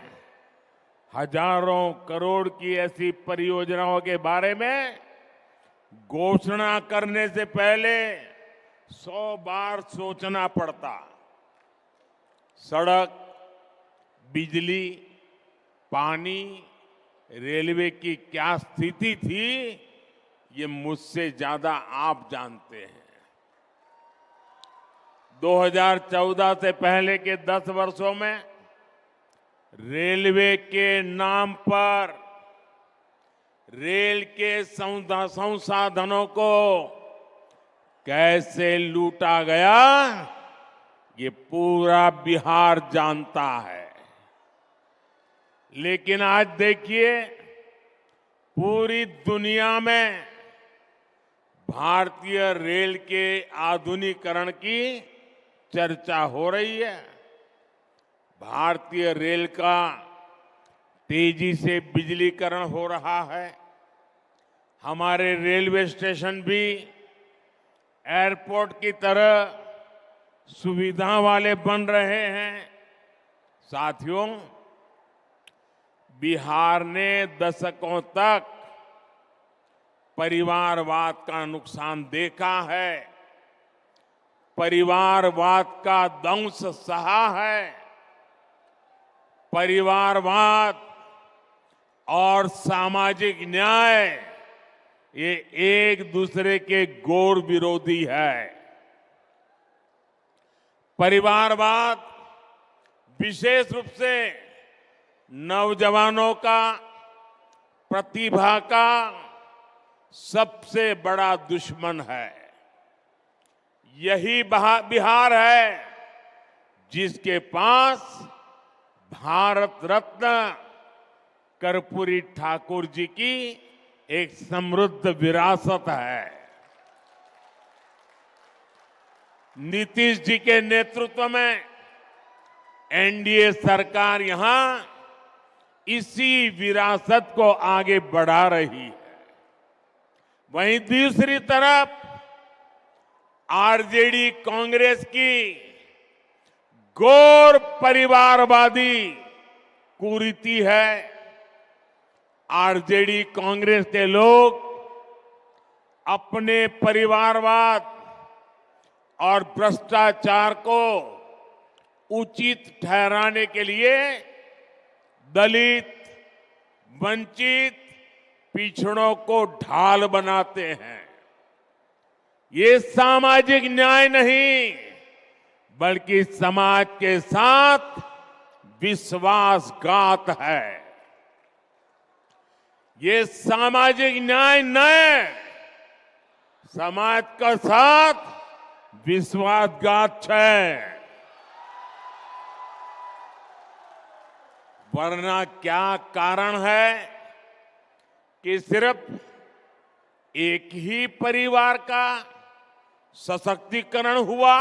हजारों करोड़ की ऐसी परियोजनाओं के बारे में घोषणा करने से पहले 100 बार सोचना पड़ता। सड़क, बिजली, पानी, रेलवे की क्या स्थिति थी, ये मुझसे ज्यादा आप जानते हैं। 2014 से पहले के 10 वर्षों में रेलवे के नाम पर रेल के संसाधनों को कैसे लूटा गया, ये पूरा बिहार जानता है। लेकिन आज देखिए, पूरी दुनिया में भारतीय रेल के आधुनिकीकरण की चर्चा हो रही है। भारतीय रेल का तेजी से बिजलीकरण हो रहा है। हमारे रेलवे स्टेशन भी एयरपोर्ट की तरह सुविधा वाले बन रहे हैं। साथियों, बिहार ने दशकों तक परिवारवाद का नुकसान देखा है, परिवारवाद का दंश सहा है। परिवारवाद और सामाजिक न्याय ये एक दूसरे के घोर विरोधी है। परिवारवाद विशेष रूप से नौजवानों का, प्रतिभा का सबसे बड़ा दुश्मन है। यही बिहार है जिसके पास भारत रत्न कर्पूरी ठाकुर जी की एक समृद्ध विरासत है। नीतीश जी के नेतृत्व में एनडीए सरकार यहां इसी विरासत को आगे बढ़ा रही है। वहीं दूसरी तरफ आरजेडी कांग्रेस की घोर परिवारवादी कुरीति है। आरजेडी कांग्रेस के लोग अपने परिवारवाद और भ्रष्टाचार को उचित ठहराने के लिए दलित, वंचित, पिछड़ों को ढाल बनाते हैं। ये सामाजिक न्याय नहीं, बल्कि समाज के साथ विश्वासघात है। ये सामाजिक न्याय न समाज का साथ विश्वासघात है। वरना क्या कारण है कि सिर्फ एक ही परिवार का सशक्तिकरण हुआ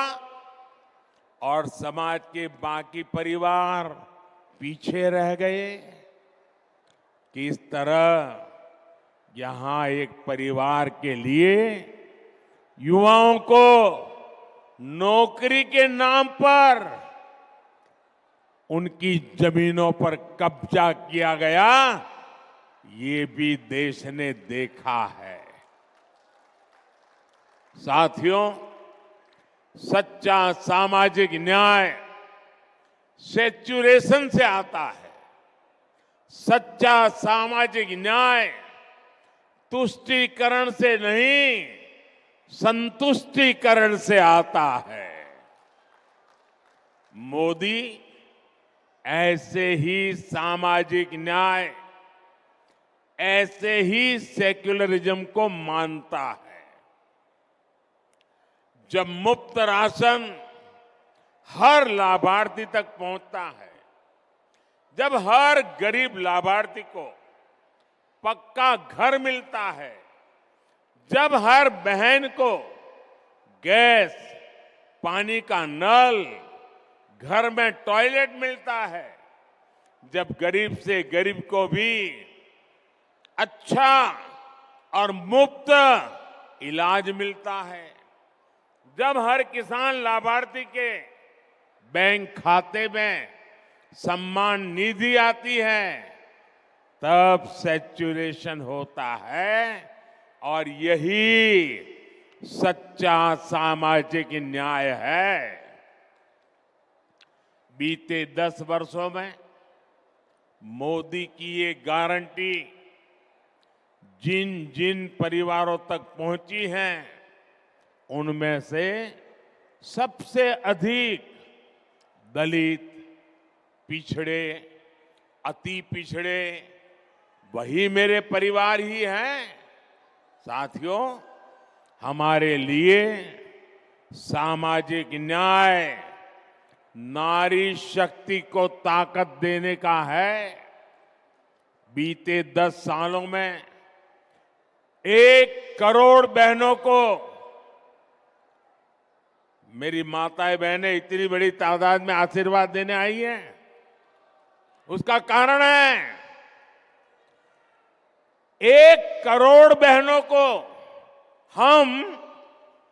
और समाज के बाकी परिवार पीछे रह गए? किस तरह यहां एक परिवार के लिए युवाओं को नौकरी के नाम पर उनकी जमीनों पर कब्जा किया गया, ये भी देश ने देखा है। साथियों, सच्चा सामाजिक न्याय सेचुरेशन से आता है। सच्चा सामाजिक न्याय तुष्टीकरण से नहीं, संतुष्टीकरण से आता है। मोदी ऐसे ही सामाजिक न्याय, ऐसे ही सेक्युलरिज्म को मानता है। जब मुफ्त राशन हर लाभार्थी तक पहुंचता है, जब हर गरीब लाभार्थी को पक्का घर मिलता है, जब हर बहन को गैस, पानी का नल, घर में टॉयलेट मिलता है, जब गरीब से गरीब को भी अच्छा और मुफ्त इलाज मिलता है, जब हर किसान लाभार्थी के बैंक खाते में सम्मान निधि आती है, तब सैचुरेशन होता है। और यही सच्चा सामाजिक न्याय है। बीते 10 वर्षों में मोदी की ये गारंटी जिन जिन परिवारों तक पहुंची है, उनमें से सबसे अधिक दलित, पिछड़े, अति पिछड़े वही मेरे परिवार ही हैं। साथियों, हमारे लिए सामाजिक न्याय नारी शक्ति को ताकत देने का है। बीते 10 सालों में 1 करोड़ बहनों को, मेरी माताएं बहनें इतनी बड़ी तादाद में आशीर्वाद देने आई हैं, उसका कारण है 1 करोड़ बहनों को हम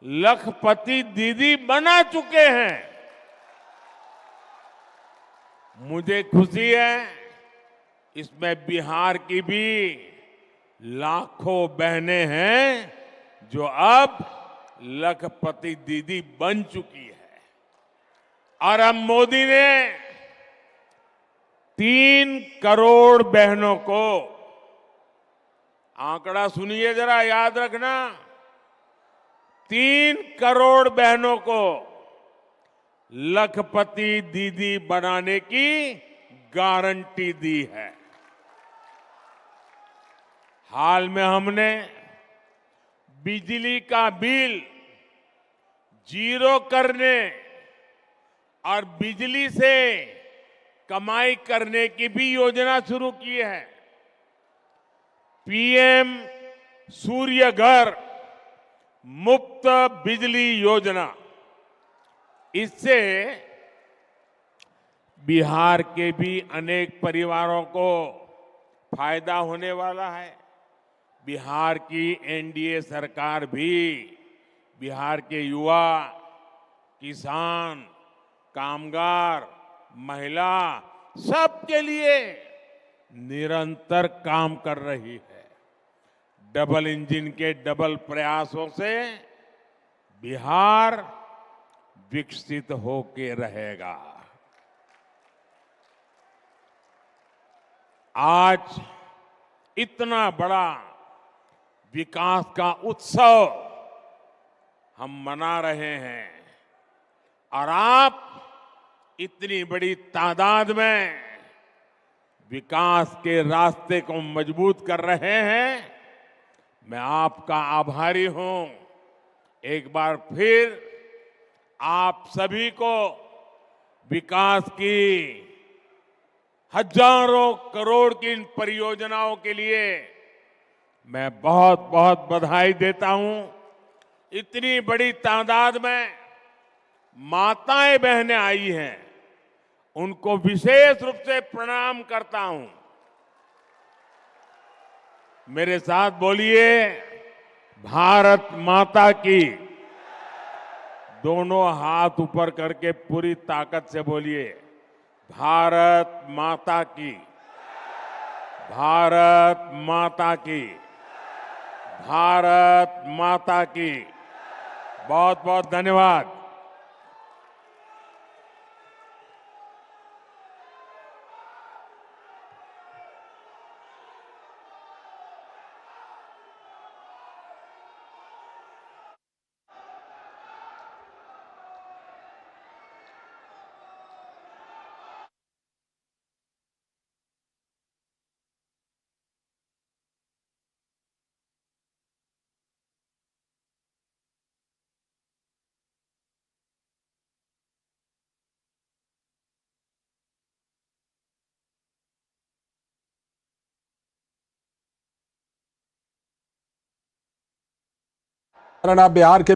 लखपति दीदी बना चुके हैं। मुझे खुशी है, इसमें बिहार की भी लाखों बहनें हैं जो अब लखपति दीदी बन चुकी है। और अब मोदी ने 3 करोड़ बहनों को, आंकड़ा सुनिए जरा, याद रखना, 3 करोड़ बहनों को लखपति दीदी बनाने की गारंटी दी है। हाल में हमने बिजली का बिल 0 करने और बिजली से कमाई करने की भी योजना शुरू की है। पीएम सूर्य घर मुफ्त बिजली योजना, इससे बिहार के भी अनेक परिवारों को फायदा होने वाला है। बिहार की एनडीए सरकार भी बिहार के युवा, किसान, कामगार, महिला, सबके लिए निरंतर काम कर रही है। डबल इंजन के डबल प्रयासों से बिहार विकसित होके रहेगा। आज इतना बड़ा विकास का उत्सव हम मना रहे हैं और आप इतनी बड़ी तादाद में विकास के रास्ते को मजबूत कर रहे हैं। मैं आपका आभारी हूं। एक बार फिर आप सभी को विकास की हजारों करोड़ की इन परियोजनाओं के लिए मैं बहुत बहुत बधाई देता हूं। इतनी बड़ी तादाद में माताएं बहनें आई हैं, उनको विशेष रूप से प्रणाम करता हूं। मेरे साथ बोलिए, भारत माता की। दोनों हाथ ऊपर करके पूरी ताकत से बोलिए, भारत माता की, भारत माता की, भारत माता की। बहुत बहुत धन्यवाद। आप बिहार के